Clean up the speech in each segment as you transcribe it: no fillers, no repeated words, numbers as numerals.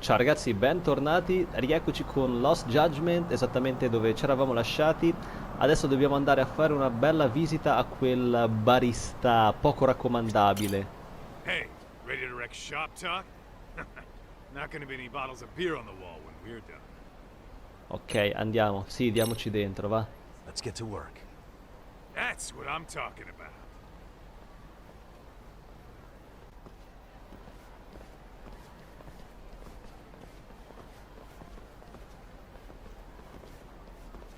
Ciao ragazzi, bentornati, rieccoci con Lost Judgement, esattamente dove ci eravamo lasciati. Adesso dobbiamo andare a fare una bella visita a quel barista poco raccomandabile. Hey, ready to wreck shop talk? Not gonna be any bottles of beer on the wall when we're done. Ok, andiamo, sì, diamoci dentro, va. Let's get to work. That's what I'm talking about.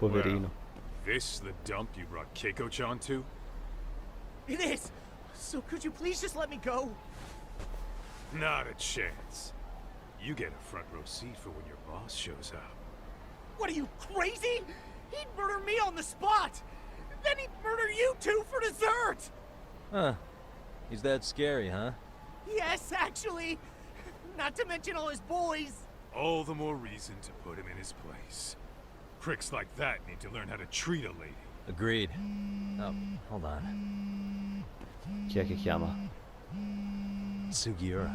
Poverino. Well, this the dump you brought Keiko-chan to? It is! So could you please just let me go? Not a chance. You get a front row seat for when your boss shows up. What are you, crazy? He'd murder me on the spot! Then he'd murder you two for dessert! Huh. He's that scary, huh? Yes, actually! Not to mention all his boys! All the more reason to put him in his place. Pricks like that need to learn how to treat a lady. Agreed. Oh, hold on. Chi è che chiama? Sugiura.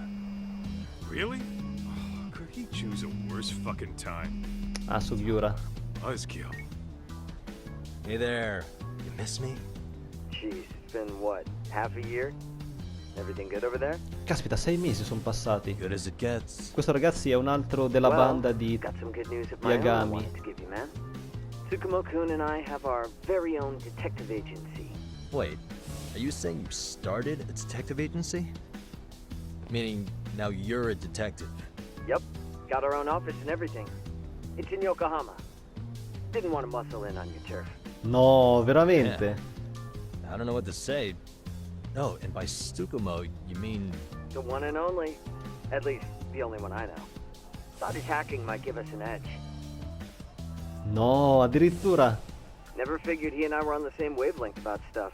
Really? Oh, could he choose a worse fucking time? Ah, Sugiura. Buzzkill. Hey there. You miss me? Jeez, it's been what, half a year? Everything good over there? Caspita, 6 mesi sono passati. Good as it gets. Questo ragazzi è un altro della banda di got some good news of my own I Yagami. wanted to give you, man. Tsukumo-kun and I have our very own detective agency. Wait, are you saying you started a detective agency? Meaning now you're a detective? Yep, got our own office and everything. It's in Yokohama. Didn't want to muscle in on your turf. No, veramente? Yeah. I don't know what to say. Oh, and by Tsukumo, you mean... The one and only. At least, the only one I know. Thought his hacking might give us an edge. No, addirittura. Never figured he and I were on the same wavelength about stuff.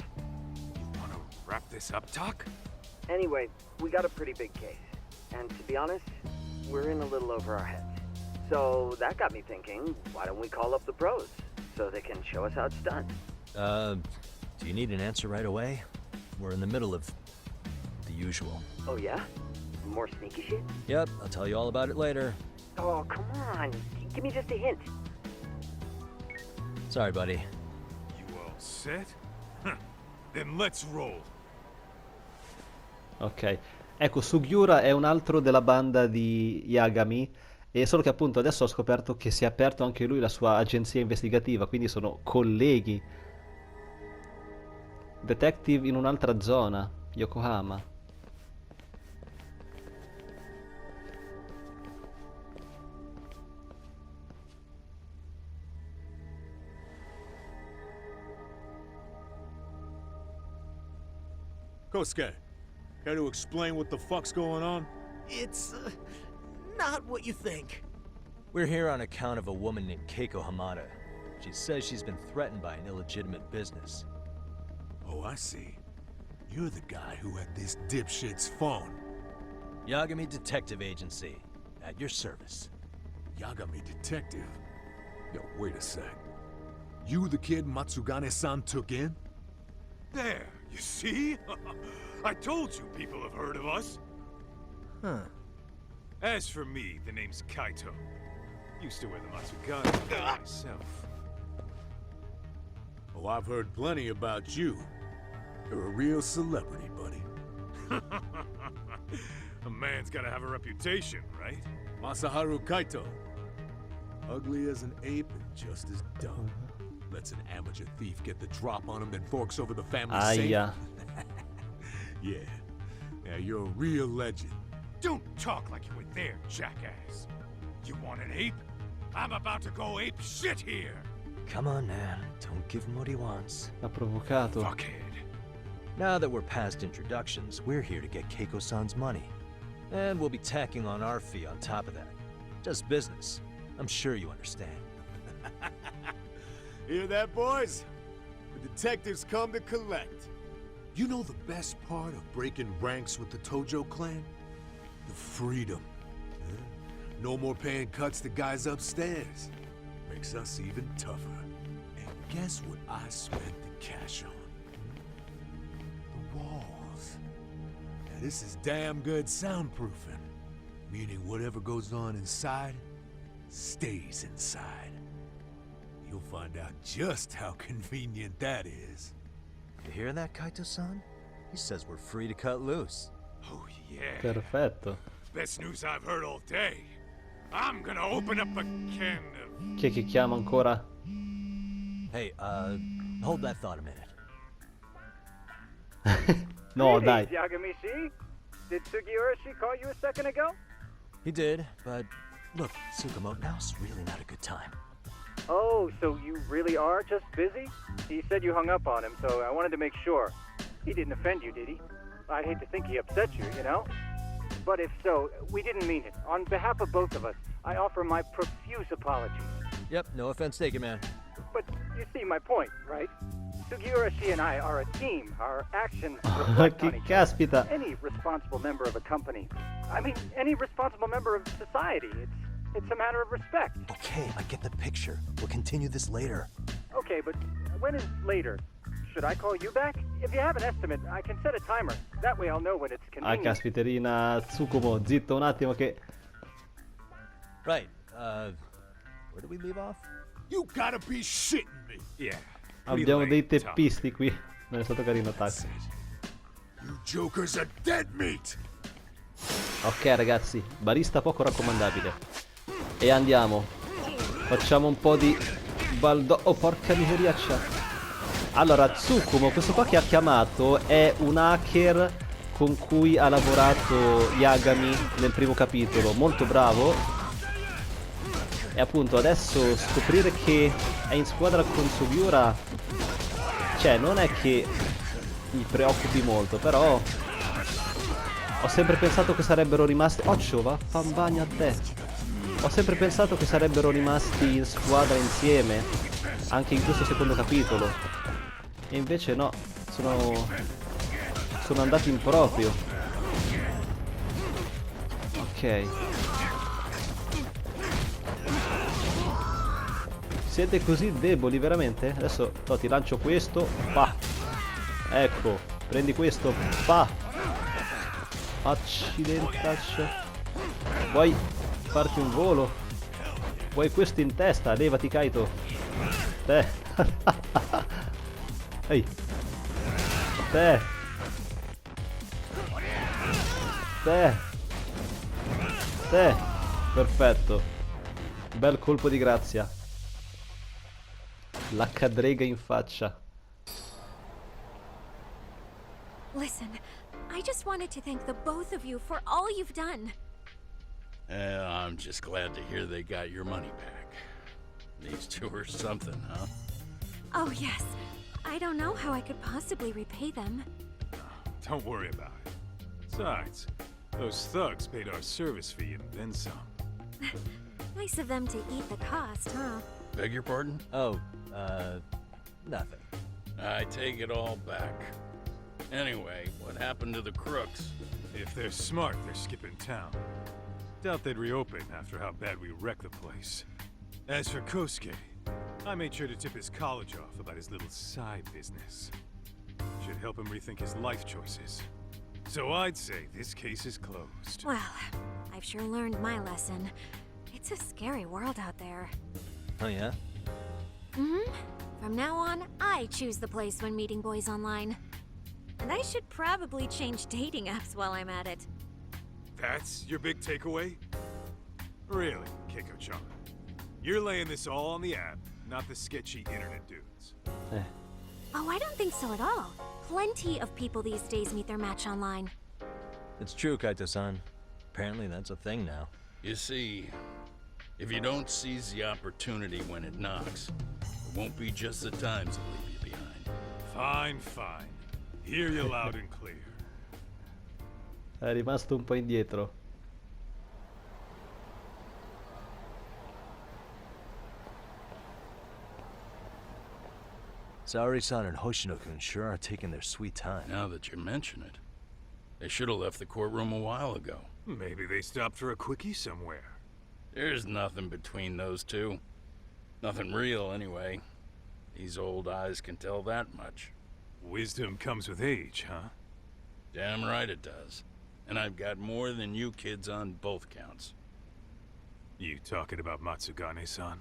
You wanna wrap this up, Doc? Anyway, we got a pretty big case. And to be honest, we're in a little over our heads. So that got me thinking, why don't we call up the pros so they can show us how it's done? Do you need an answer right away? We're in the middle of the usual. Oh yeah? More sneaky shit? Yep, I'll tell you all about it later. Oh, come on. Give me just a hint. Sorry, buddy. You all set? Huh. Then let's roll. Ok. Ecco, Sugiura è un altro della banda di Yagami. E solo che appunto adesso ho scoperto che si è aperto anche lui la sua agenzia investigativa, quindi sono colleghi. Detective in un'altra zona, Yokohama. Kosuke, care to explain what the fuck's going on? It's, not what you think. We're here on account of a woman named Keiko Hamada. She says she's been threatened by an illegitimate business. Oh, I see. You're the guy who had this dipshit's phone. Yagami Detective Agency. At your service. Yagami Detective? Yo, wait a sec. You the kid Matsugane-san took in? There, you see? I told you people have heard of us. Huh. As for me, the name's Kaito. Used to wear the Matsugane myself. Oh, I've heard plenty about you. You're a real celebrity, buddy. A man's gotta have a reputation, right? Masaharu Kaito. Ugly as an ape and just as dumb. Lets an amateur thief get the drop on him, then forks over the family safe. Aia. Yeah. Yeah, you're a real legend. Don't talk like you were there, jackass. You want an ape? I'm about to go ape shit here. Come on, man. Don't give him what he wants. L'ha provocato. Fuckhead. Now that we're past introductions, we're here to get Keiko-san's money. And we'll be tacking on our fee on top of that. Just business. I'm sure you understand. Hear that, boys? The detectives come to collect. You know the best part of breaking ranks with the Tojo clan? The freedom. Huh? No more paying cuts to guys upstairs. Makes us even tougher. And guess what I spent the cash on? The walls. Now this is damn good soundproofing. Meaning whatever goes on inside, stays inside. You'll find out just how convenient that is. You hear that, Kaito-san? He says we're free to cut loose. Oh, yeah. Perfetto. Best news I've heard all day. I'm gonna open up a can of... Chi è che chiama ancora? Hey, hold that thought a minute. No, dai. Yagami-shi? Did Sugiura-shi call you a second ago? He did, but look, Tsukumo, now's really not a good time. Oh, so you really are just busy? He said you hung up on him, so I wanted to make sure. He didn't offend you, did he? I'd hate to think he upset you, you know? But if so, we didn't mean it. On behalf of both of us, I offer my profuse apologies. Yep, no offense taken, man. But you see my point, right? Sugiura-shi and I are a team. Our actions Ma reflect on che each caspita. other. Any responsible member of a company, I mean, any responsible member of society, it's a matter of respect. Okay, I get the picture. We'll continue this later. Okay, but when is later? Should I call you back? If you have an estimate, I can set a timer. That way I'll know when it's Ah, convenient. caspiterina, Tsukumo, zitto un attimo che... Right, where did we leave off? You gotta be shitting me! Yeah. pretty Abbiamo dei lame talk. teppisti qui. Non è stato carino attacco. You jokers are dead meat! Ok ragazzi, barista poco raccomandabile. E andiamo. Facciamo un po' di baldo... Oh porca miseriaccia. Allora, Tsukumo, questo qua che ha chiamato è un hacker con cui ha lavorato Yagami nel primo capitolo. Molto bravo. E appunto adesso scoprire che è in squadra con Sugiura, cioè non è che mi preoccupi molto, però ho sempre pensato che sarebbero rimasti... Occhio, va, fan bagno a te. Ho sempre pensato che sarebbero rimasti in squadra insieme, anche in questo secondo capitolo. E invece no, sono andati in proprio. Ok. Siete così deboli veramente? Adesso ti lancio questo. Pa. Ecco, prendi questo. Pa. Accidentaccio. Vuoi farti un volo? Vuoi questo in testa? Levati Kaito. Te. Ehi. Te. Te. Te. Perfetto. Bel colpo di grazia. La cadrega in faccia. Listen, I just wanted to thank the both of you for all you've done. I'm just glad to hear they got your money back. These two are something, huh? Oh, yes. I don't know how I could possibly repay them. Don't worry about it. Besides, those thugs paid our service fee and then some. Nice of them to eat the cost, huh? Beg your pardon? Oh, nothing. I take it all back. Anyway, what happened to the crooks? If they're smart, they're skipping town. Doubt they'd reopen after how bad we wrecked the place. As for Kosuke, I made sure to tip his college off about his little side business. Should help him rethink his life choices. So I'd say this case is closed. Well, I've sure learned my lesson. It's a scary world out there. Oh yeah? Mm-hmm. From now on, I choose the place when meeting boys online. And I should probably change dating apps while I'm at it. That's your big takeaway? Really, Keiko-chan? You're laying this all on the app, not the sketchy internet dudes. Oh, I don't think so at all. Plenty of people these days meet their match online. It's true, Kaito-san. Apparently that's a thing now. You see, if you don't seize the opportunity when it knocks, it won't be just the times that leave you behind. Fine, fine. Hear you loud and clear. È rimasto un po' indietro. Saori-san and Hoshino-kun sure are taking their sweet time. Now that you mention it, they should have left the courtroom a while ago. Maybe they stopped for a quickie somewhere. There's nothing between those two. Nothing real, anyway. These old eyes can tell that much. Wisdom comes with age, huh? Damn right it does. And I've got more than you kids on both counts. You talking about Matsugane-san?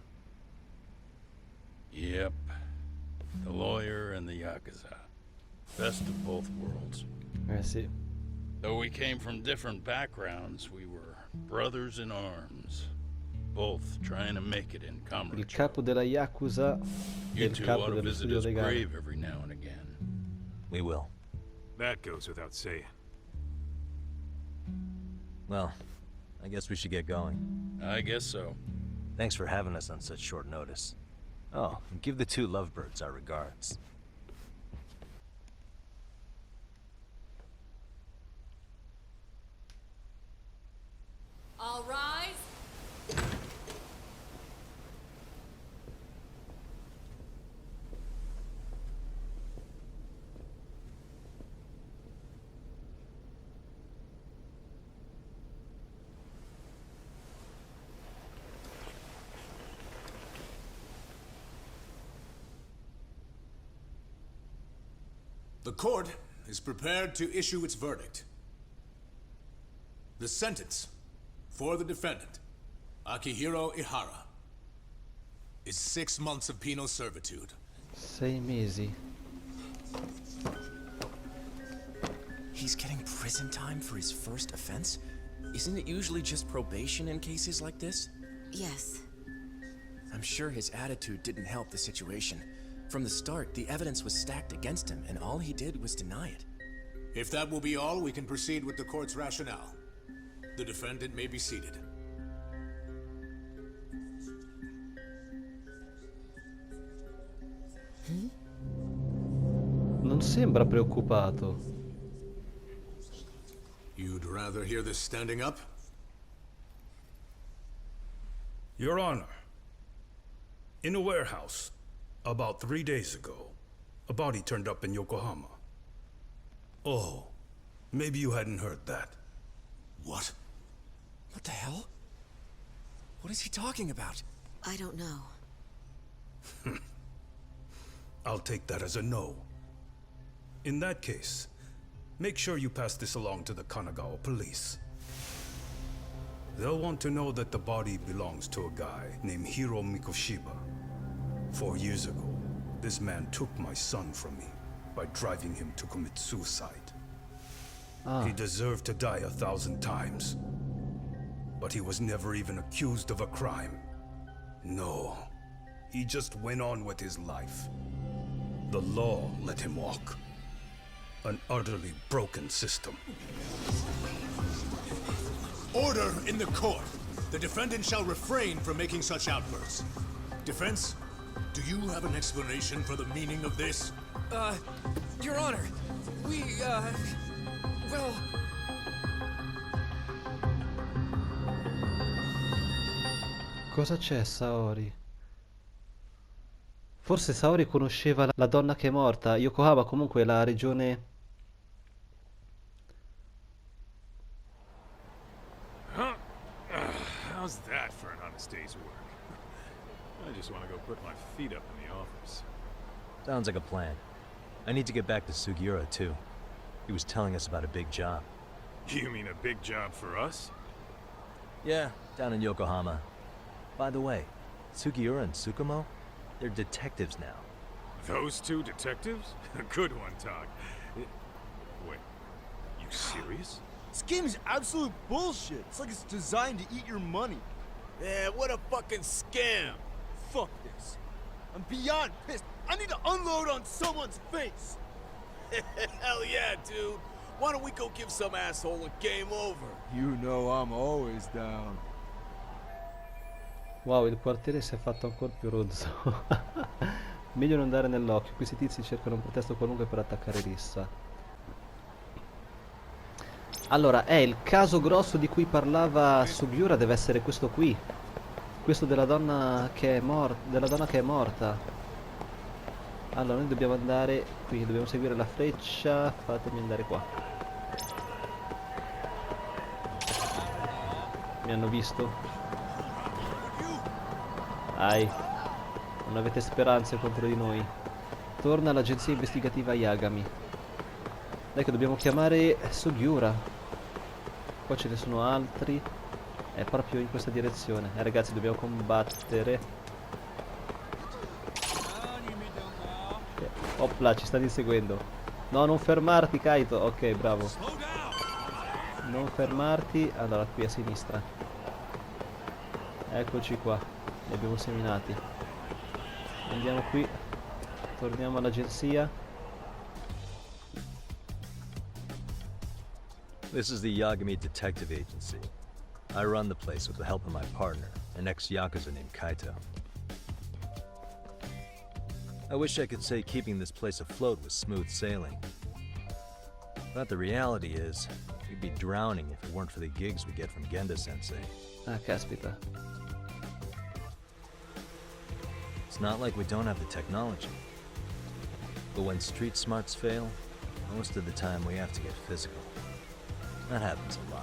Yep. The lawyer and the Yakuza. Best of both worlds. Sì. Though we came from different backgrounds, we were brothers in arms. Both trying to make it in Il Kamurocho. capo della Yakuza e You il two capo ought to dello visit studio his legale. grave every now and again. We will. That goes without saying. Well, I guess we should get going. I guess so. Thanks for having us on such short notice. Oh, and give the two lovebirds our regards. All rise. The court is prepared to issue its verdict. The sentence for the defendant, Akihiro Ihara, is 6 months of penal servitude. 6 mesi. He's getting prison time for his first offense? Isn't it usually just probation in cases like this? Yes. I'm sure his attitude didn't help the situation. From the start, the evidence was stacked against him, and all he did was deny it. If that will be all, we can proceed with the court's rationale. The defendant may be seated. Non sembra preoccupato. You'd rather hear this standing up? Your Honor, in a warehouse, about 3 days ago, a body turned up in Yokohama. Oh, maybe you hadn't heard that. What? What the hell? What is he talking about? I don't know. I'll take that as a no. In that case, make sure you pass this along to the Kanagawa police. They'll want to know that the body belongs to a guy named Hiro Mikoshiba. 4 years ago, this man took my son from me by driving him to commit suicide. He deserved to die 1,000 times. But he was never even accused of a crime. No, he just went on with his life. The law let him walk. An utterly broken system. Order in the court! The defendant shall refrain from making such outbursts. Defense, do you have an explanation for the meaning of this? Your Honor, well... Cosa c'è, Saori? Forse Saori conosceva la donna che è morta. Yokohama comunque è la regione... How's that for an honest day's work? I just want to go put my feet up in the office. Sounds like a plan. I need to get back to Sugiura, too. He was telling us about a big job. You mean a big job for us? Yeah, down in Yokohama. By the way, Sugiura and Tsukumo, they're detectives now. Those two detectives? Good one, Tog. Wait, you serious? This game is absolute bullshit. It's like it's designed to eat your money. Yeah, what a fucking scam! Fuck this. I'm beyond pissed. I need to unload on someone's face. Hell yeah, dude! Why don't we go give some asshole a game over? You know I'm always down. Wow, il quartiere si è fatto ancora più rozzo. Meglio non dare nell'occhio. Questi tizi cercano un pretesto qualunque per attaccare Rissa. Allora, il caso grosso di cui parlava Sugiura deve essere questo qui. Questo della donna che è morta. Allora, noi dobbiamo andare qui, dobbiamo seguire la freccia. Fatemi andare qua. Mi hanno visto. Non avete speranze contro di noi. Torna all'agenzia investigativa Yagami. Dai che dobbiamo chiamare Sugiura. Qua ce ne sono altri. È proprio in questa direzione. Ragazzi, dobbiamo combattere. Opla, ci state inseguendo. No, non fermarti, Kaito. Ok, bravo. Non fermarti. Allora, qui a sinistra. Eccoci qua. Li abbiamo seminati. Andiamo qui. Torniamo all'agenzia. This is the Yagami Detective Agency. I run the place with the help of my partner, an ex-Yakuza named Kaito. I wish I could say keeping this place afloat was smooth sailing. But the reality is, we'd be drowning if it weren't for the gigs we get from Genda-sensei. Ah, caspita. It's not like we don't have the technology. But when street smarts fail, most of the time we have to get physical. That happens a lot.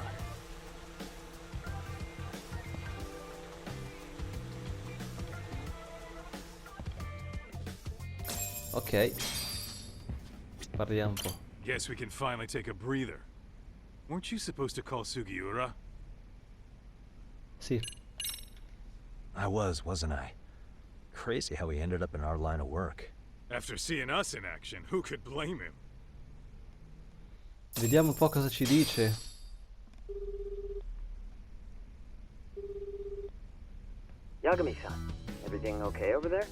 Ok. Parliamo un po'. Guess we can finally take a breather. Weren't you supposed to call Sugiura? Sì. I was, wasn't I? Crazy how he ended up in our line of work. After seeing us in action, who could blame him? Vediamo un po' cosa ci dice. Yagami-san, everything okay over there?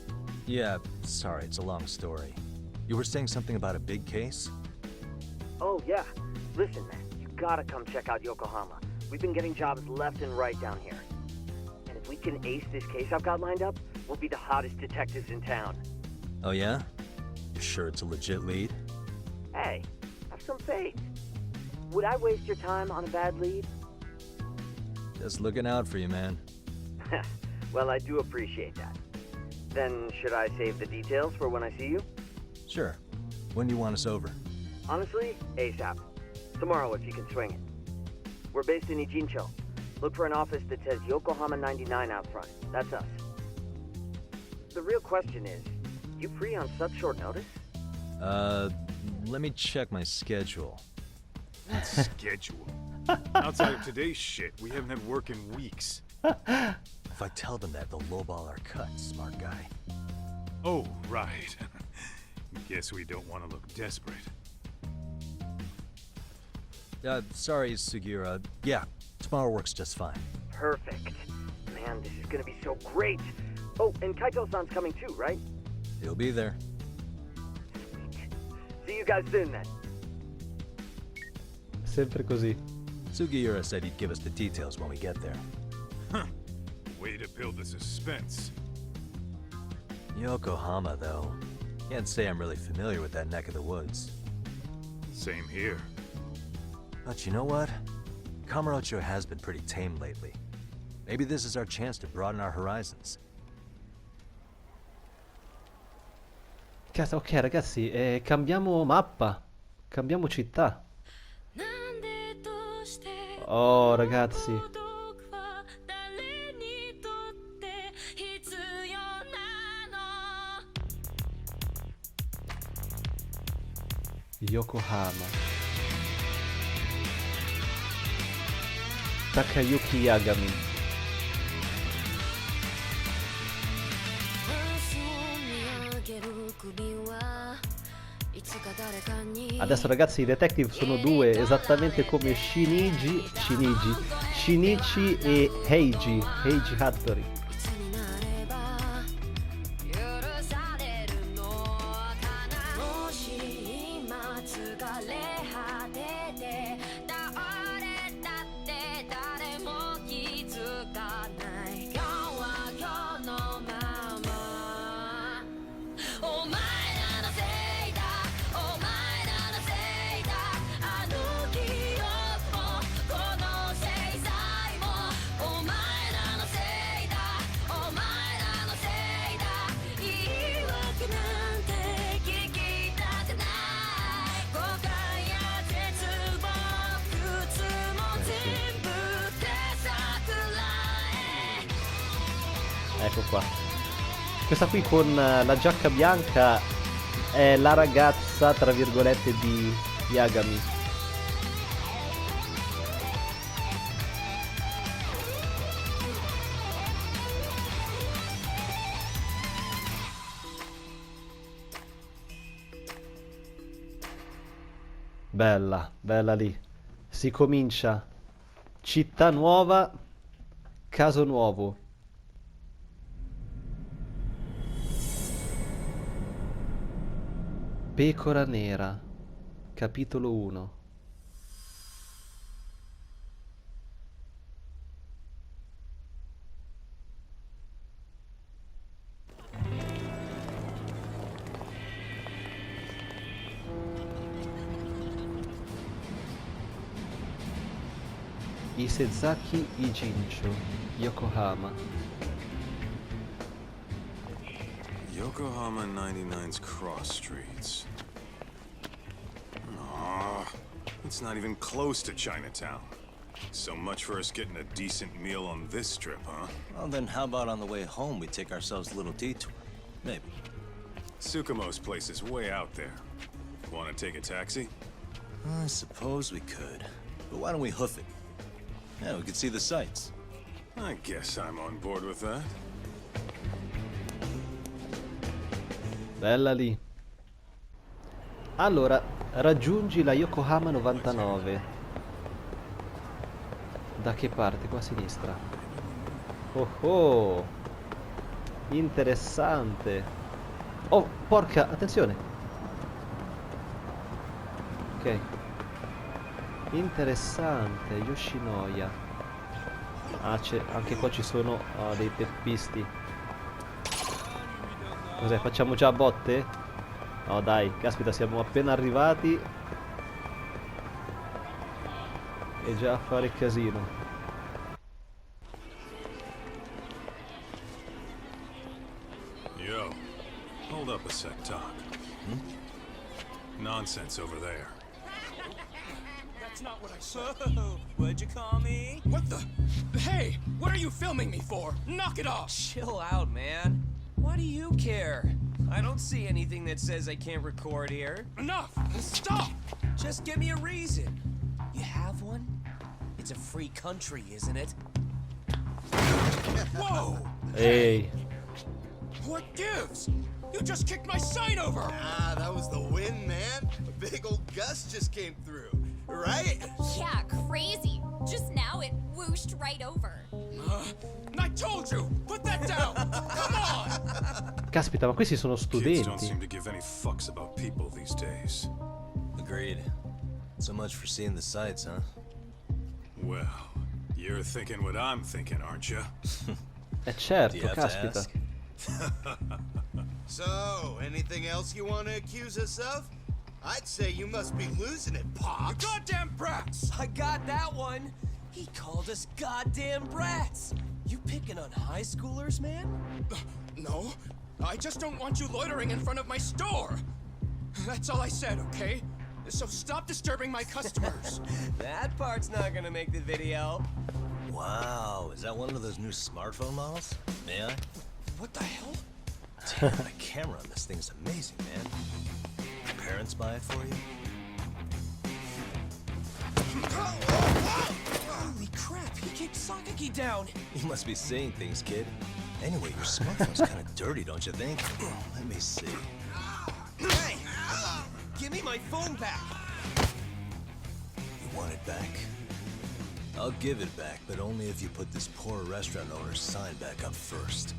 Yeah, sorry, it's a long story. You were saying something about a big case? Oh, yeah. Listen, man, you gotta come check out Yokohama. We've been getting jobs left and right down here. And if we can ace this case I've got lined up, we'll be the hottest detectives in town. Oh yeah? You sure it's a legit lead? Hey, have some faith. Would I waste your time on a bad lead? Just looking out for you, man. Well, I do appreciate that. Then, should I save the details for when I see you? Sure. When do you want us over? Honestly, ASAP. Tomorrow if you can swing it. We're based in Ijincho. Look for an office that says Yokohama 99 out front. That's us. The real question is, you free on such short notice? Let me check my schedule. Schedule. Outside of today's shit, we haven't had work in weeks. If I tell them that, they'll lowball our cut, smart guy. Oh, right. Guess we don't want to look desperate. Sorry, Sugiura. Yeah, tomorrow works just fine. Perfect. Man, this is gonna be so great. Oh, and Kaito-san's coming too, right? He'll be there. Sweet. See you guys soon then. Sempre così. Sugiura said he'd give us the details when we get there. Huh. Way to build the suspense. Yokohama, though. Can't say I'm really familiar with that neck of the woods. Same here. But you know what? Kamurocho has been pretty tame lately. Maybe this is our chance to broaden our horizons. Ok, ragazzi, cambiamo mappa. Cambiamo città. Oh, ragazzi. Yokohama. Takayuki Yagami. Adesso ragazzi i detective sono due, esattamente come Shinichi e Heiji Hattori. Ecco qua. Questa qui con la giacca bianca è la ragazza, tra virgolette, di Yagami. Bella, bella lì. Si comincia. Città nuova, caso nuovo. Pecora nera, capitolo 1. Isezaki Ijincho, Yokohama. Yokohama 99's cross streets. Aw, it's not even close to Chinatown. So much for us getting a decent meal on this trip, huh? Well, then how about on the way home we take ourselves a little detour? Maybe. Tsukumo's place is way out there. Want to take a taxi? I suppose we could. But why don't we hoof it? Yeah, we could see the sights. I guess I'm on board with that. Bella lì. Allora, raggiungi la Yokohama 99. Da che parte? Qua a sinistra. Oh oh! Interessante. Oh, porca, attenzione. Ok. Interessante, Yoshinoya. Ah, anche qua ci sono dei teppisti. Cos'è? Facciamo già a botte? No dai, caspita, siamo appena arrivati e già a fare casino. Yo, hold up a sec, Doc. Nonsense over there. That's not what I said. What'd you call me? What the? Hey, what are you filming me for? Knock it off! Chill out, man. Why do you care? I don't see anything that says I can't record here. Enough! Stop! Just give me a reason. You have one? It's a free country, isn't it? Whoa! Ehi. What gives? You just kicked my sign over! Ah, that was the wind, man. A big old gust just came through, right? Yeah, crazy. Just now it whooshed right over. I told you! Put that down! Come on! Caspita, ma questi sono Kids don't studenti. seem to give any fucks about people these days. Agreed. So much for seeing the sights, huh? Well, you're thinking what I'm thinking, aren't you? Certo, Do you have to caspita. ask? So, anything else you want to accuse us of? I'd say you must be losing it, Pops. You goddamn brats! I got that one. He called us goddamn brats. You picking on high schoolers, man? No, I just don't want you loitering in front of my store. That's all I said, okay? So stop disturbing my customers. That part's not gonna make the video. Wow, is that one of those new smartphone models? May I? What the hell? Damn, the camera on this thing's amazing, man. Your parents buy it for you? Holy crap, he kicked Sakaki down. You must be seeing things, kid. Anyway, your smartphone's kind of dirty, don't you think? Let me see. Hey! Give me my phone back! You want it back? I'll give it back, but only if you put this poor restaurant owner's sign back up first.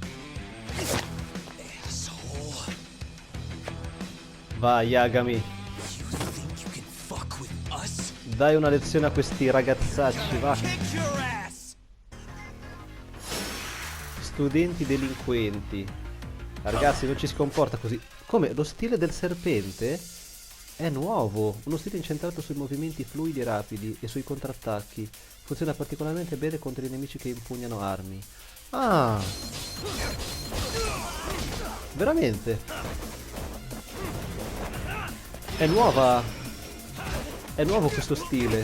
Asshole. Vai, Yagami. You think you can fuck with us? Dai una lezione a questi ragazzacci, va. Kick your ass! Studenti delinquenti. Ragazzi, non ci si comporta così. Come? Lo stile del serpente è nuovo. Uno stile incentrato sui movimenti fluidi e rapidi e sui contrattacchi. Funziona particolarmente bene contro i nemici che impugnano armi. Ah! Veramente? È nuova! È nuovo questo stile.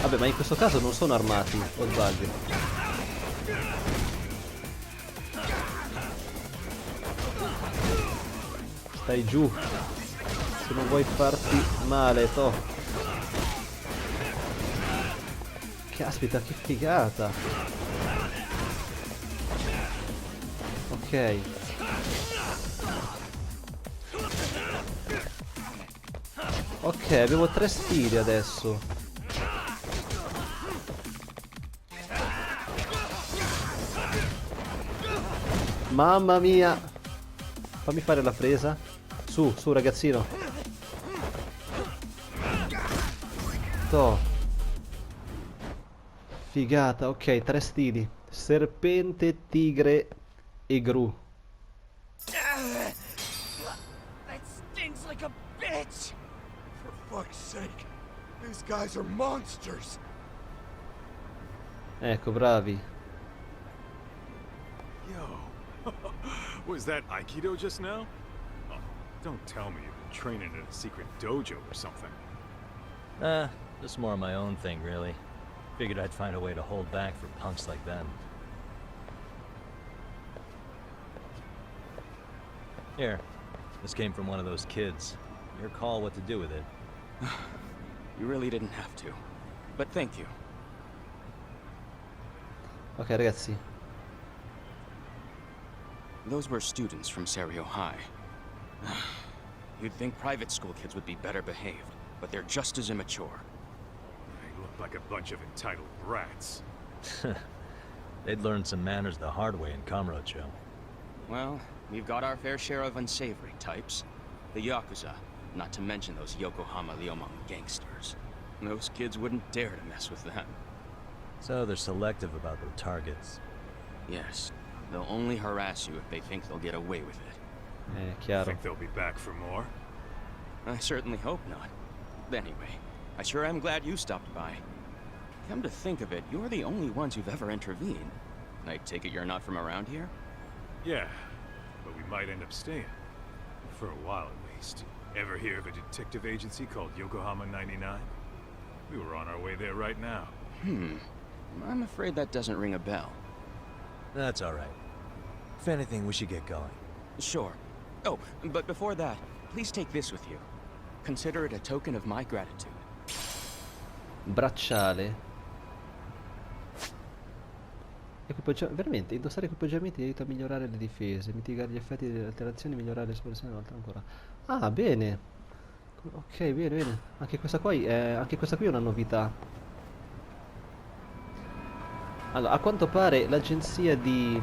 Vabbè, ma in questo caso non sono armati, o sbaglio? Stai giù. Se non vuoi farti male, toh. Caspita, che figata. Ok. Ok, abbiamo 3 stili adesso. Mamma mia. Fammi fare la presa. Su, su ragazzino. Toh. Figata, ok, 3 stili. Serpente, tigre e gru. That stings like a bitch! For fuck's sake, these guys are monsters. Ecco, bravi. Yo, was that Aikido just now? Oh, don't tell me you've been training in a secret dojo or something. Just more of my own thing, really. Figured I'd find a way to hold back for punks like them. Here, this came from one of those kids. Your call what to do with it. You really didn't have to. But thank you. Ok ragazzi. Those were students from Serio High. You'd think private school kids would be better behaved, but they're just as immature. They look like a bunch of entitled brats. They'd learned some manners the hard way in Kamurocho. Well, we've got our fair share of unsavory types. The Yakuza, not to mention those Yokohama Ryomon gangsters. Those kids wouldn't dare to mess with them. So they're selective about their targets. Yes, they'll only harass you if they think they'll get away with it. Chiaro. Think they'll be back for more? I certainly hope not. Anyway, I sure am glad you stopped by. Come to think of it, you're the only ones who've ever intervened. I take it you're not from around here? Yeah, but we might end up staying. For a while at least. Ever hear of a detective agency called Yokohama 99? We were on our way there right now. I'm afraid that doesn't ring a bell. That's all right. If anything, we should get going. Sure. Oh, but before that, please take this with you. Consider it a token of my gratitude. Bracciale. Veramente, indossare equipaggiamenti aiuta a migliorare le difese, mitigare gli effetti delle alterazioni, migliorare l'esplosione una volta ancora. Ah, bene. Ok, bene, bene. Anche questa qui è una novità. Allora, a quanto pare l'agenzia di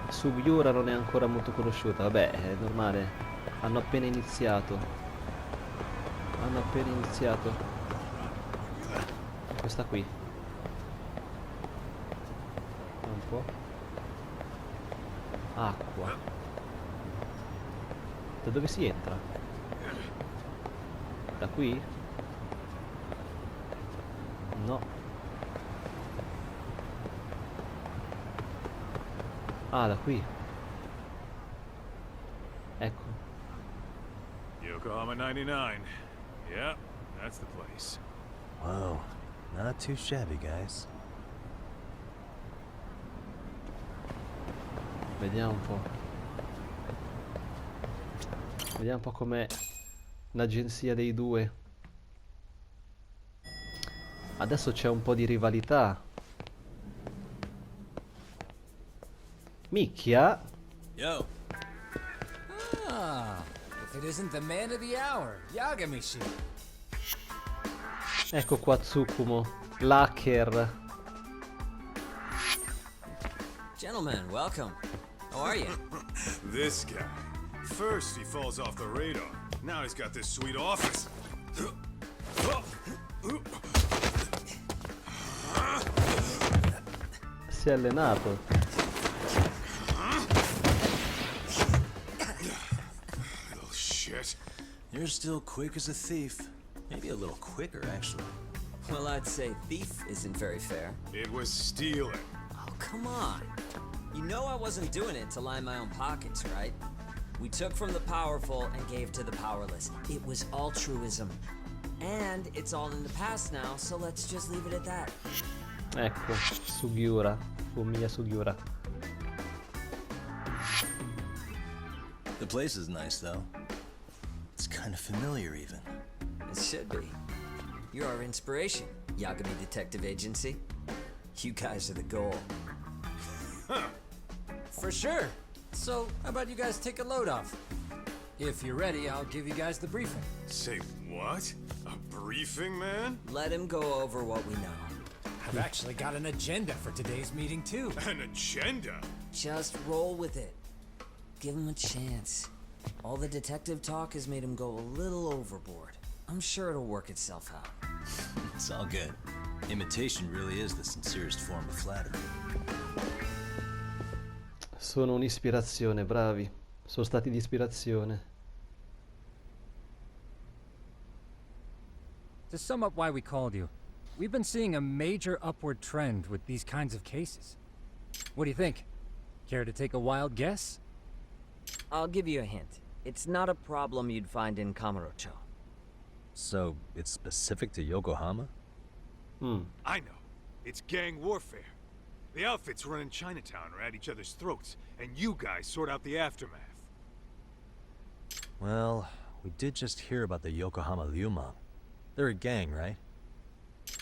Sugiura non è ancora molto conosciuta. Vabbè, è normale. Hanno appena iniziato. Questa qui. Un po'. Acqua. Da dove si entra? Da qui? No. Ah, da qui. Ecco. Yokohama 99. Yeah, that's the place. Whoa, not too shabby, guys. Vediamo un po'. Vediamo un po' com'è l'agenzia dei due. Adesso c'è un po' di rivalità. Micchia. Yo. Ah, if it isn't the man of the hour, Yagami-shi. Ecco qua Tsukumo, l'hacker. Gentlemen, welcome. How are you? This guy. First he falls off the radar. Now he's got this sweet office. Si è allenato. Little shit. You're still quick as a thief. Maybe a little quicker, actually. Well, I'd say thief isn't very fair. It was stealing. Oh, come on. You know I wasn't doing it to line my own pockets, right? We took from the powerful and gave to the powerless. It was altruism. And it's all in the past now, so let's just leave it at that. Ecco, Sugiura, Fumiya Sugiura. The place is nice, though. It's kind of familiar, even. It should be. You're our inspiration, Yagami Detective Agency. You guys are the goal. For sure. So, how about you guys take a load off? If you're ready, I'll give you guys the briefing. Say What? A briefing, man? Let him go over what we know. I've actually got an agenda for today's meeting, too. An agenda? Just roll with it. Give him a chance. All the detective talk has made him go a little overboard. I'm sure it'll work itself out. It's all good. Imitation really is the sincerest form of flattery. Sono un'ispirazione, bravi. Sono stati di ispirazione. To sum up why we called you, we've been seeing a major upward trend with these kinds of cases. What do you think? Care to take a wild guess? I'll give you a hint. It's not a problem you'd find in Kamurocho. So, it's specific to Yokohama? I know. It's gang warfare. The outfits running Chinatown are at each other's throats, and you guys sort out the aftermath. Well, we did just hear about the Yokohama Ryumang. They're a gang, right?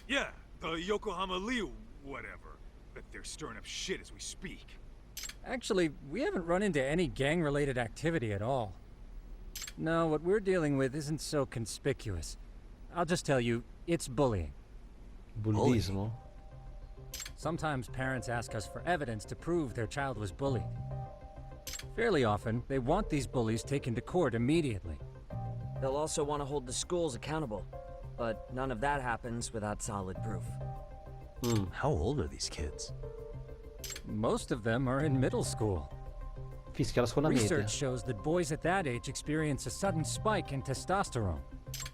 Yeah, the Yokohama Liu, whatever. But they're stirring up shit as we speak. Actually, we haven't run into any gang-related activity at all. No, what we're dealing with isn't so conspicuous. I'll just tell you, it's bullying. Bullismo? Sometimes parents ask us for evidence to prove their child was bullied. Fairly often, they want these bullies taken to court immediately. They'll also want to hold the schools accountable, but none of that happens without solid proof. How old are these kids? Most of them are in middle school. Fischia la scuola media. Research shows that boys at that age experience a sudden spike in testosterone.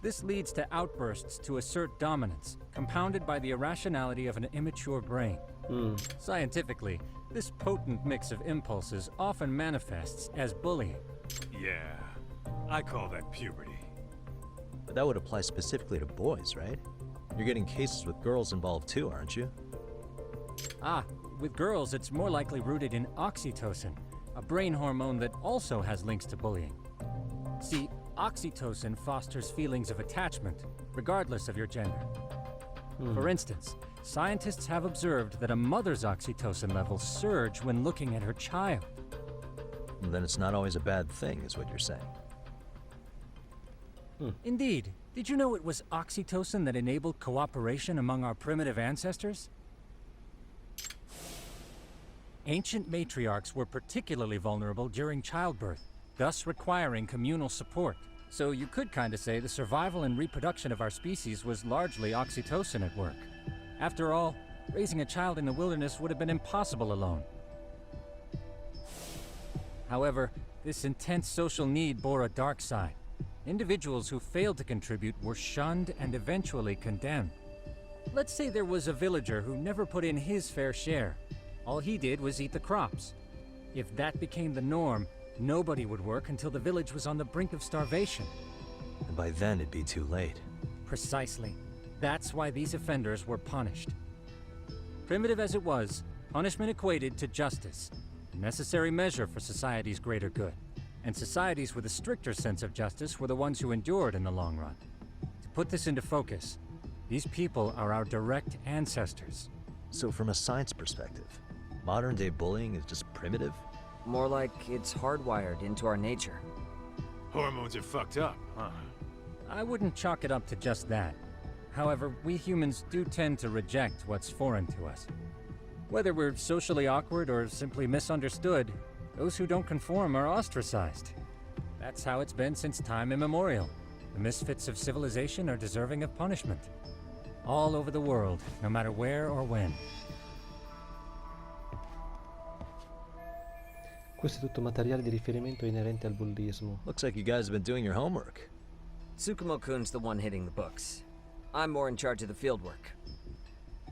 This leads to outbursts to assert dominance, compounded by the irrationality of an immature brain. Scientifically, this potent mix of impulses often manifests as bullying. Yeah, I call that puberty. But that would apply specifically to boys, right? You're getting cases with girls involved too, aren't you? With girls, it's more likely rooted in oxytocin, a brain hormone that also has links to bullying. See, oxytocin fosters feelings of attachment, regardless of your gender. For instance, scientists have observed that a mother's oxytocin levels surge when looking at her child. And then it's not always a bad thing, is what you're saying. Indeed. Did you know it was oxytocin that enabled cooperation among our primitive ancestors? Ancient matriarchs were particularly vulnerable during childbirth, thus requiring communal support. So you could kinda say the survival and reproduction of our species was largely oxytocin at work. After all, raising a child in the wilderness would have been impossible alone. However, this intense social need bore a dark side. Individuals who failed to contribute were shunned and eventually condemned. Let's say there was a villager who never put in his fair share. All he did was eat the crops. If that became the norm, nobody would work until the village was on the brink of starvation. And by then it'd be too late. Precisely. That's why these offenders were punished. Primitive as it was, punishment equated to justice, a necessary measure for society's greater good. And societies with a stricter sense of justice were the ones who endured in the long run. To put this into focus, these people are our direct ancestors. So from a science perspective, modern-day bullying is just primitive? More like it's hardwired into our nature. Hormones are fucked up, huh? I wouldn't chalk it up to just that. However, we humans do tend to reject what's foreign to us. Whether we're socially awkward or simply misunderstood, those who don't conform are ostracized. That's how it's been since time immemorial. The misfits of civilization are deserving of punishment. All over the world, no matter where or when. Questo è tutto materiale di riferimento inerente al bullismo. Looks like you guys have been doing your homework. Tsukumo-kun's the one hitting the books. I'm more in charge of the fieldwork.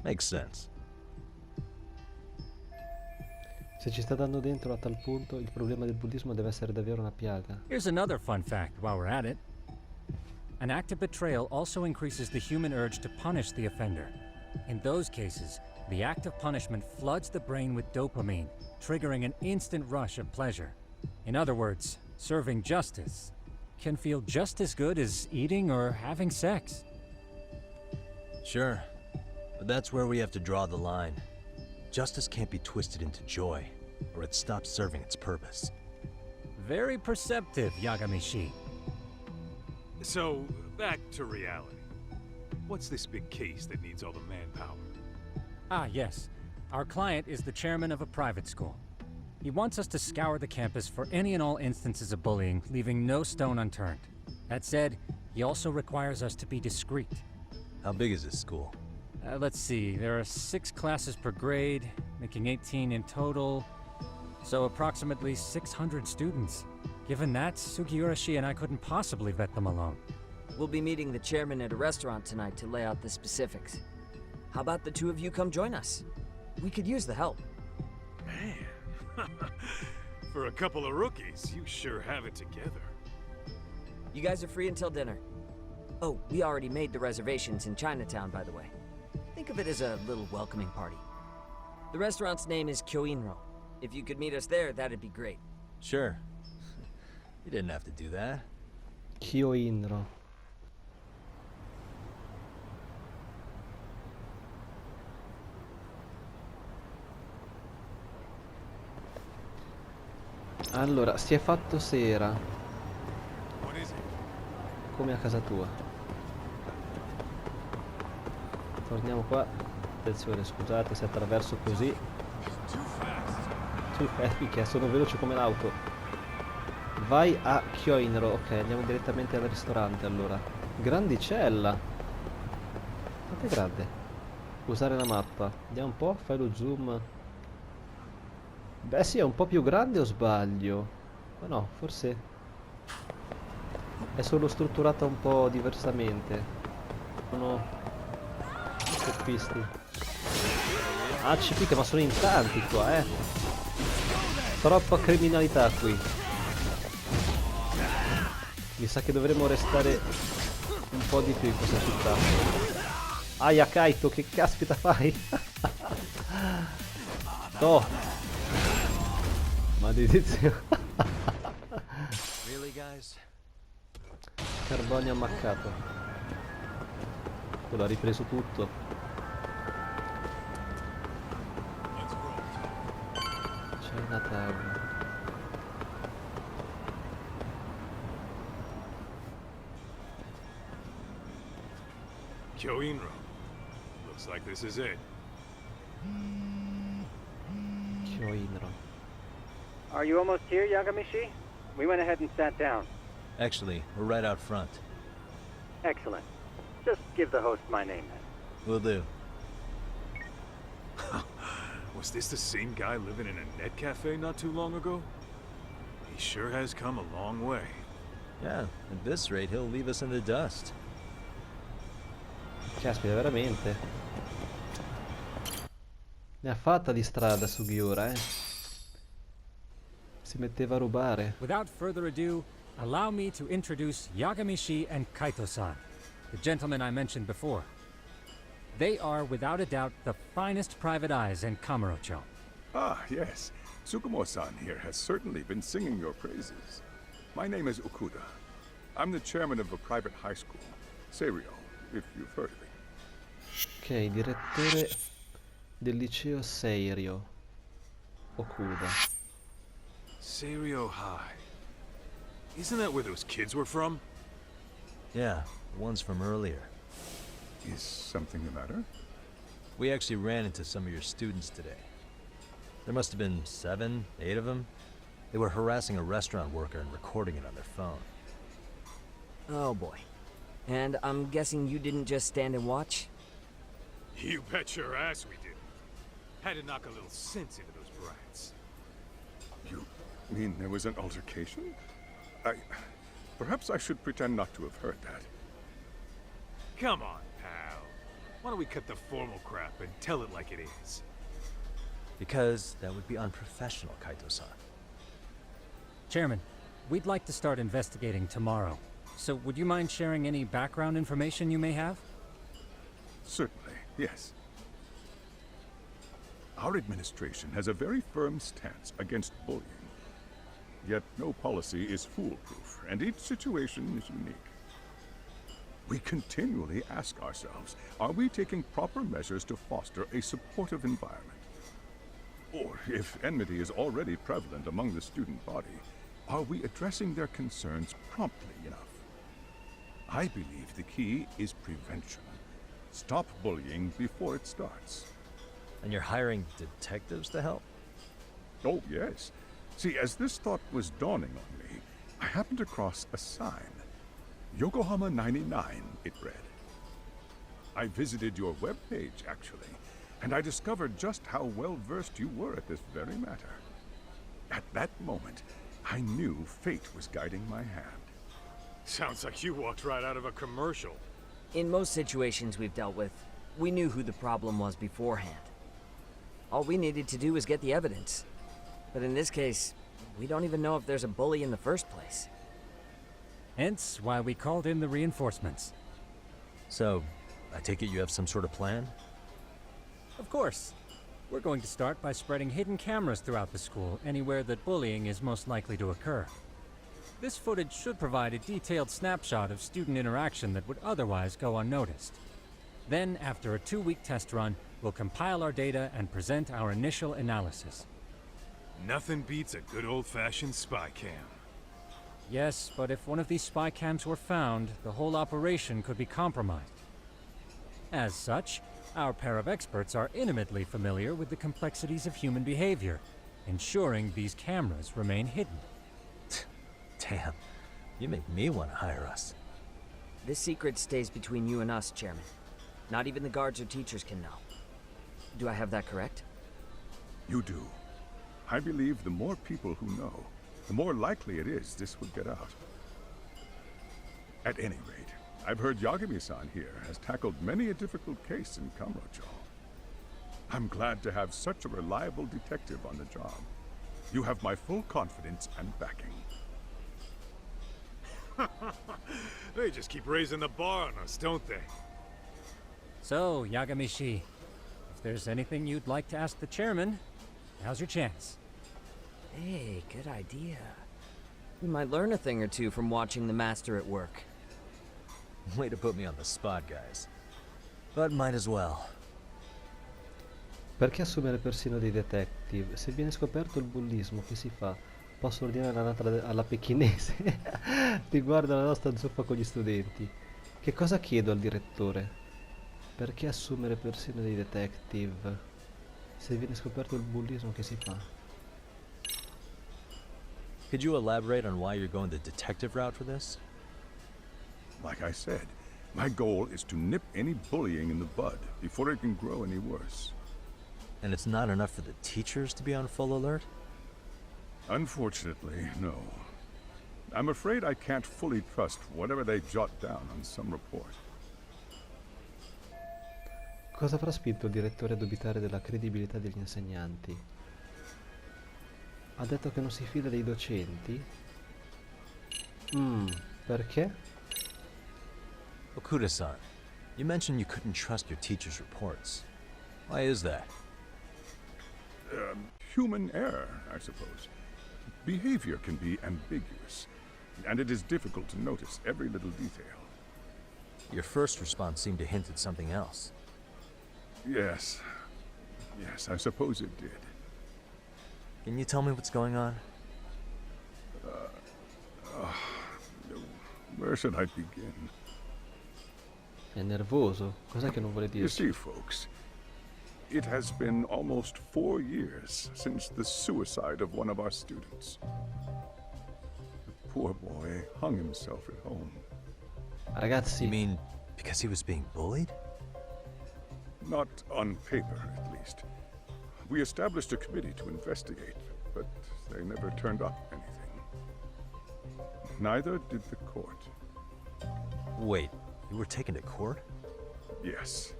Makes sense. Se ci sta dando dentro a tal punto, il problema del bullismo deve essere davvero una piaga. Here's another fun fact while we're at it. An act of betrayal also increases the human urge to punish the offender. In those cases, the act of punishment floods the brain with dopamine, triggering an instant rush of pleasure. In other words, serving justice can feel just as good as eating or having sex. Sure, but that's where we have to draw the line. Justice can't be twisted into joy, or it stops serving its purpose. Very perceptive, Yagami-shi. So, back to reality. What's this big case that needs all the manpower? Ah, yes. Our client is the chairman of a private school. He wants us to scour the campus for any and all instances of bullying, leaving no stone unturned. That said, he also requires us to be discreet. How big is this school? Let's see, there are 6 classes per grade, making 18 in total, so approximately 600 students. Given that, Sugiurashi and I couldn't possibly vet them alone. We'll be meeting the chairman at a restaurant tonight to lay out the specifics. How about the two of you come join us? We could use the help. Man, for a couple of rookies, you sure have it together. You guys are free until dinner. Oh, we already made the reservations in Chinatown, by the way. Think of it as a little welcoming party. The restaurant's name is Kyoinro. If you could meet us there, that'd be great. Sure. You didn't have to do that. Kyoinro. Allora, si è fatto sera. Come a casa tua. Torniamo qua. Attenzione, scusate se attraverso così. Che sono veloce come l'auto. Vai a Kyoinro. Ok, andiamo direttamente al ristorante allora. Grandicella. Quanto è grande? Usare la mappa. Andiamo un po', fai lo zoom. Beh sì, è un po' più grande o sbaglio? Ma no, forse è solo strutturata un po' diversamente. Sono teppisti. Ah, ci picca, ma sono in tanti qua, Troppa criminalità qui. Mi sa che dovremmo restare un po' di più in questa città. Aia, Kaito, che caspita fai? No. Maledizione. Really, guys? Carbonio ammaccato. Quello ha ripreso tutto. Chinatown. Kyoinro. Looks like this is it. Kyoinro. Are you almost here, Yagami-shi? We went ahead and sat down. Actually, we're right out front. Excellent. Just give the host my name then. Will do. Was this the same guy living in a net cafe not too long ago? He sure has come a long way. Yeah, at this rate, he'll leave us in the dust. Caspita, veramente. Ne ha fatta di strada Sugiura, Si metteva a rubare. Without further ado, allow me to introduce Yagami-shi and Kaito-san, the gentlemen I mentioned before. They are, without a doubt, the finest private eyes in Kamurocho. Ah, yes. Tsukumo-san here has certainly been singing your praises. My name is Okuda. I'm the chairman of a private high school, Serio, if you've heard of it. Ok, direttore del liceo Seirio. Okuda. Serio High. Isn't that where those kids were from? Yeah, one's from earlier. Is something the matter? We actually ran into some of your students today. There must have been 7, 8 of them. They were harassing a restaurant worker and recording it on their phone. Oh boy. And I'm guessing you didn't just stand and watch? You bet your ass we did. Had to knock a little sense into those brats. You mean there was an altercation? Perhaps I should pretend not to have heard that. Come on, pal. Why don't we cut the formal crap and tell it like it is? Because that would be unprofessional, Kaito-san. Chairman, we'd like to start investigating tomorrow. So would you mind sharing any background information you may have? Certainly, yes. Our administration has a very firm stance against bullying. Yet no policy is foolproof, and each situation is unique. We continually ask ourselves, are we taking proper measures to foster a supportive environment? Or, if enmity is already prevalent among the student body, are we addressing their concerns promptly enough? I believe the key is prevention. Stop bullying before it starts. And you're hiring detectives to help? Oh, yes. See, as this thought was dawning on me, I happened across a sign. Yokohama 99, it read. I visited your webpage, actually, and I discovered just how well-versed you were at this very matter. At that moment, I knew fate was guiding my hand. Sounds like you walked right out of a commercial. In most situations we've dealt with, we knew who the problem was beforehand. All we needed to do was get the evidence. But in this case, we don't even know if there's a bully in the first place. Hence why we called in the reinforcements. So, I take it you have some sort of plan? Of course. We're going to start by spreading hidden cameras throughout the school, anywhere that bullying is most likely to occur. This footage should provide a detailed snapshot of student interaction that would otherwise go unnoticed. Then, after a 2-week test run, we'll compile our data and present our initial analysis. Nothing beats a good old-fashioned spy cam. Yes, but if one of these spy cams were found, the whole operation could be compromised. As such, our pair of experts are intimately familiar with the complexities of human behavior, ensuring these cameras remain hidden. Damn, you make me want to hire us. This secret stays between you and us, Chairman. Not even the guards or teachers can know. Do I have that correct? You do. I believe the more people who know, the more likely it is this would get out. At any rate, I've heard Yagami-san here has tackled many a difficult case in Kamurocho. I'm glad to have such a reliable detective on the job. You have my full confidence and backing. They just keep raising the bar on us, don't they? So, Yagami-shi, if there's anything you'd like to ask the chairman, now's your chance. Hey, good idea. We might learn a thing or two from watching the master at work. Way to put me on the spot, guys. But might as well. Perché assumere persino dei detective? Se viene scoperto il bullismo, che si fa? Posso ordinare la nata alla pechinese riguardo alla nostra zuppa con gli studenti. Che cosa chiedo al direttore? Perché assumere persino dei detective? Se viene scoperto il bullismo, che si fa? Could you elaborate on why you're going the detective route for this? Like I said, my goal is to nip any bullying in the bud before it can grow any worse. And it's not enough for the teachers to be on full alert? Unfortunately, no. I'm afraid I can't fully trust whatever they jot down on some report. Cosa avrà spinto il direttore a dubitare della credibilità degli insegnanti? Ha detto che non si fida dei docenti? Perché? Okuda-san, you mentioned you couldn't trust your teacher's reports. Why is that? Human error, I suppose. Behavior can be ambiguous, and it is difficult to notice every little detail. Your first response seemed to hint at something else. Yes. Yes, I suppose it did. Can you tell me what's going on? Where should I begin? È nervoso? Cos'è che non vuole dire? You see, folks, it has been almost 4 years since the suicide of one of our students. The poor boy hung himself at home. Ragazzi, you mean because he was being bullied? Not on paper, at least. We established a committee to investigate, but they never turned up anything. Neither did the court. Wait, you were taken to court? Yes.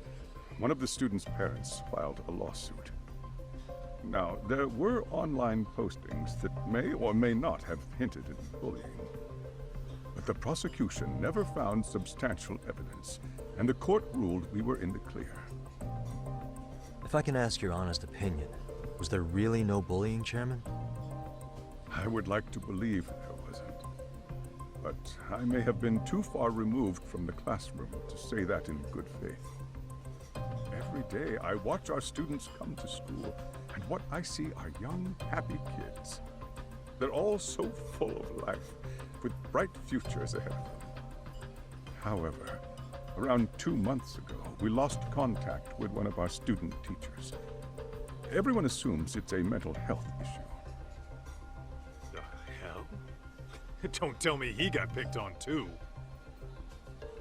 One of the students' parents filed a lawsuit. Now, there were online postings that may or may not have hinted at bullying. But the prosecution never found substantial evidence, and the court ruled we were in the clear. If I can ask your honest opinion, was there really no bullying, Chairman? I would like to believe there wasn't. But I may have been too far removed from the classroom to say that in good faith. Every day I watch our students come to school, and what I see are young, happy kids. They're all so full of life, with bright futures ahead of them. However, around 2 months ago, we lost contact with one of our student teachers. Everyone assumes it's a mental health issue. The hell? Don't tell me he got picked on too.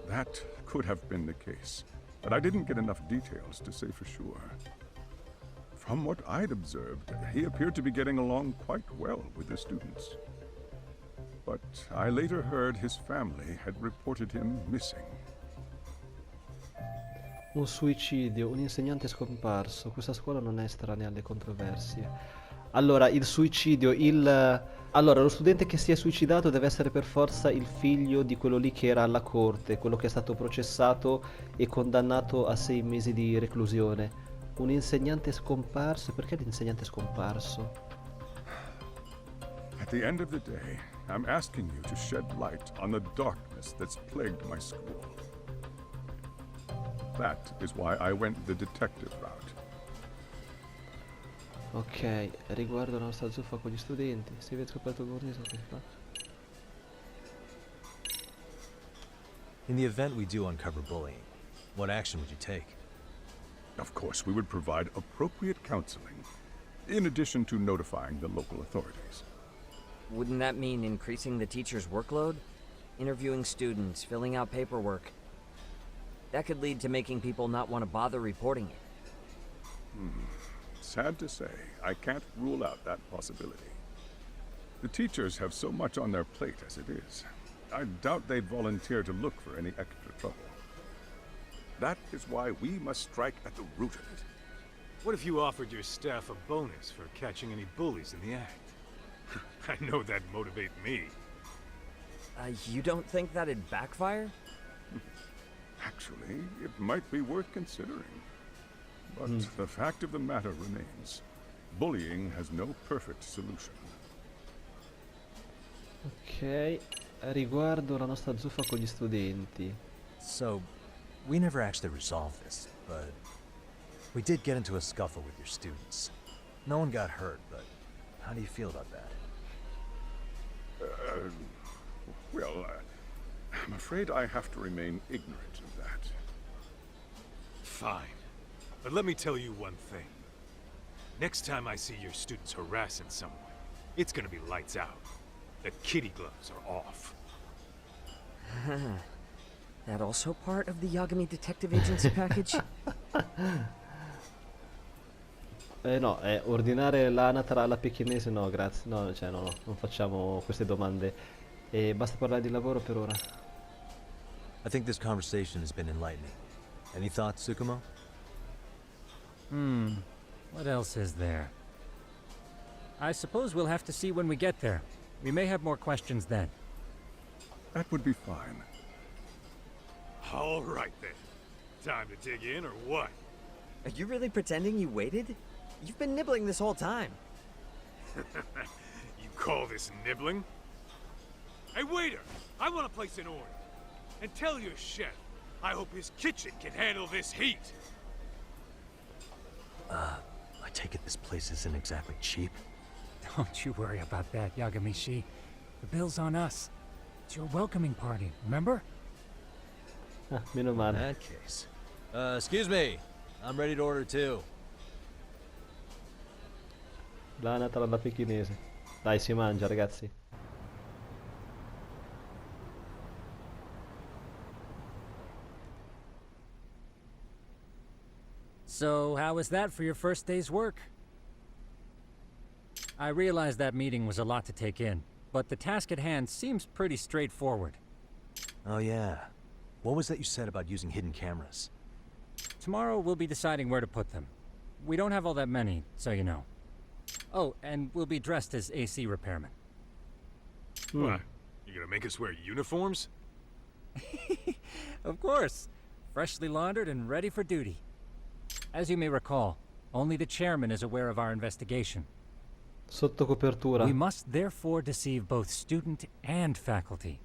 That could have been the case, but I didn't get enough details to say for sure. From what I'd observed, he appeared to be getting along quite well with the students. But I later heard his family had reported him missing. Un suicidio, un insegnante scomparso. Questa scuola non è estranea alle controversie. Allora, il suicidio, Allora, lo studente che si è suicidato deve essere per forza il figlio di quello lì che era alla corte, quello che è stato processato e condannato a 6 mesi di reclusione. Un insegnante scomparso? Perché l'insegnante è scomparso? At the end of the day, I'm asking you to shed light on the darkness that's plagued my school. That is why I went the detective route. Ok, riguardo la nostra zuffa con gli studenti. Si vede scoperto il In the event we do uncover bullying, what action would you take? Of course, we would provide appropriate counseling, in addition to notifying the local authorities. Wouldn't that mean increasing the teacher's workload? Interviewing students, filling out paperwork. That could lead to making people not want to bother reporting it. Sad to say, I can't rule out that possibility. The teachers have so much on their plate as it is. I doubt they'd volunteer to look for any extra trouble. That is why we must strike at the root of it. What if you offered your staff a bonus for catching any bullies in the act? I know that'd motivate me. You don't think that'd backfire? Actually, it might be worth considering. But the fact of the matter remains, bullying has no perfect solution. Ok, riguardo la nostra zuffa con gli studenti. So, we never actually resolved this, but we did get into a scuffle with your students. No one got hurt, but how do you feel about that? I'm afraid I have to remain ignorant of that. Fine. But let me tell you one thing. Next time I see your students harassing someone, it's gonna be lights out. The kitty gloves are off. That also part of the Yagami Detective Agency package? No, ordinare l'anatra alla pechinese no, grazie. No, cioè no, non facciamo queste domande. Basta parlare di lavoro per ora. I think this conversation has been enlightening. Any thoughts, Tsukumo? What else is there? I suppose we'll have to see when we get there. We may have more questions then. That would be fine. All right then. Time to dig in or what? Are you really pretending you waited? You've been nibbling this whole time. You call this nibbling? Hey waiter, I want to place an order. And tell your chef, I hope his kitchen can handle this heat. I take it this place isn't exactly cheap? Don't you worry about that, Yagami-shi. The bill's on us. It's your welcoming party, remember? Meno male. In that case. Excuse me. I'm ready to order too. L'anatra alla pechinese. Dai, si mangia, ragazzi. So, how was that for your first day's work? I realize that meeting was a lot to take in, but the task at hand seems pretty straightforward. Oh yeah. What was that you said about using hidden cameras? Tomorrow we'll be deciding where to put them. We don't have all that many, so you know. Oh, and we'll be dressed as AC repairmen. What? You gonna make us wear uniforms? Of course. Freshly laundered and ready for duty. As you may recall, only the chairman is aware of our investigation. Sotto copertura. We must therefore deceive both student and faculty.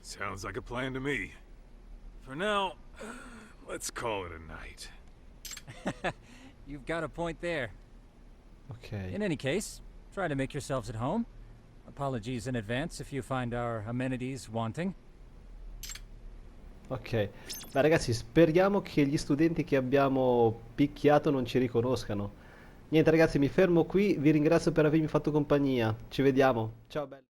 Sounds like a plan to me. For now, let's call it a night. You've got a point there. Okay. In any case, try to make yourselves at home. Apologies in advance if you find our amenities wanting. Ok. Beh, ragazzi, speriamo che gli studenti che abbiamo picchiato non ci riconoscano. Niente, ragazzi, mi fermo qui. Vi ringrazio per avermi fatto compagnia. Ci vediamo. Ciao, belli.